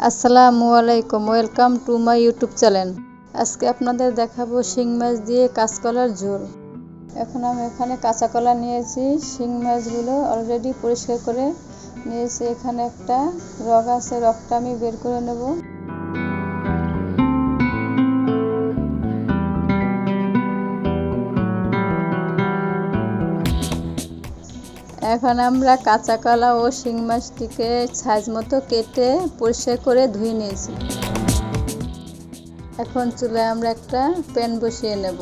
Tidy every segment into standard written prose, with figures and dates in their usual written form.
আসসালামু আলাইকুম, welcome to my YouTube channel. আজকে আপনাদের দেখাবো শিং মাছ দিয়ে কাঁচকলার ঝোল। এখন আমি এখানে কাঁচা কলা নিয়েছি। শিং মাছগুলো অলরেডি পরিষ্কার করে নিয়েছি। এখানে একটা রগ আছে, রগটা আমি বের করে নেব। এখন আমরা কাঁচা কলা ও শিং মাছটিকে সাইজ মতো কেটে পরিষ্কার করে ধুয়ে নিয়েছি। এখন চুলায় আমরা একটা প্যান বসিয়ে নেব।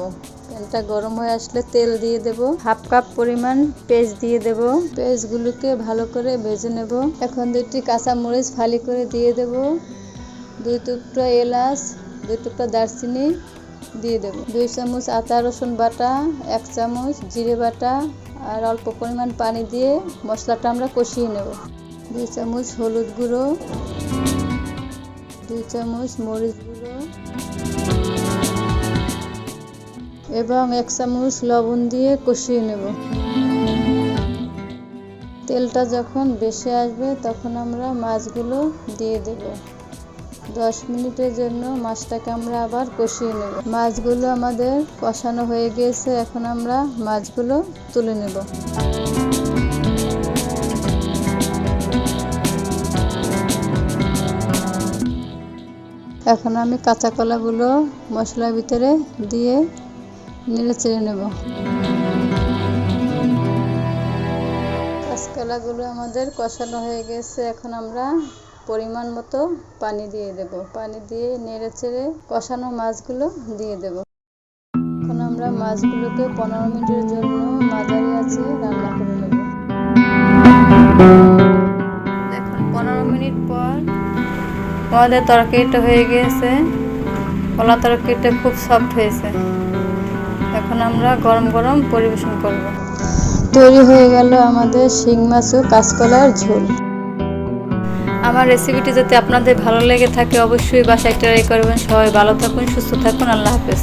প্যানটা গরম হয়ে আসলে তেল দিয়ে দেব। হাফ কাপ পরিমাণ পেঁয়াজ দিয়ে দেব। পেঁয়াজগুলোকে ভালো করে ভেজে নেব। এখন 2টি কাঁচা মরিচ ফালি করে দিয়ে দেব। 2 টুকরো এলাচ, 2 টুকরো দারচিনি দিয়ে দেব। 2 চামচ আদা রসুন বাটা, 1 চামচ জিরে বাটা আর অল্প পরিমাণ পানি দিয়ে মশলাটা আমরা কষিয়ে নেব। 2 চামচ হলুদ গুঁড়ো, 2 চামচ মরিচ গুঁড়ো এবং 1 চামচ লবণ দিয়ে কষিয়ে নেব। তেলটা যখন বেশি আসবে তখন আমরা মাছগুলো দিয়ে দেব। 10 মিনিটের জন্য মাছটাকে আমরা আবার কষিয়ে নেব। মাছগুলো আমাদের কষানো হয়ে গিয়েছে। এখন আমরা মাছগুলো তুলে নেব। এখন আমি কাঁচা কলাগুলো মশলার ভিতরে দিয়ে নেড়ে চেড়ে নেব। কাঁচকলাগুলো আমাদের কষানো হয়ে গেছে। এখন আমরা পরিমাণ মতো পানি দিয়ে দেব। পানি দিয়ে নেড়ে চেড়ে কষানো মাছগুলো দিয়ে দেব। এখন আমরা মাছগুলোকে 15 মিনিটের জন্য মাঝারি আঁচে রান্না করে নেব। দেখুন 15 মিনিট পর আমাদের তরকারিটা হয়ে গিয়েছে। কলা তরকারিটা খুব সফট হয়েছে। এখন আমরা গরম গরম পরিবেশন করব। তৈরি হয়ে গেল আমাদের শিং মাছ ও কাঁচকলার ঝোল। আমার রেসিপিটি যদি আপনাদের ভালো লেগে থাকে অবশ্যই বাসায় ট্রাই করবেন। সবাই ভালো থাকুন, সুস্থ থাকুন। আল্লাহ হাফেজ।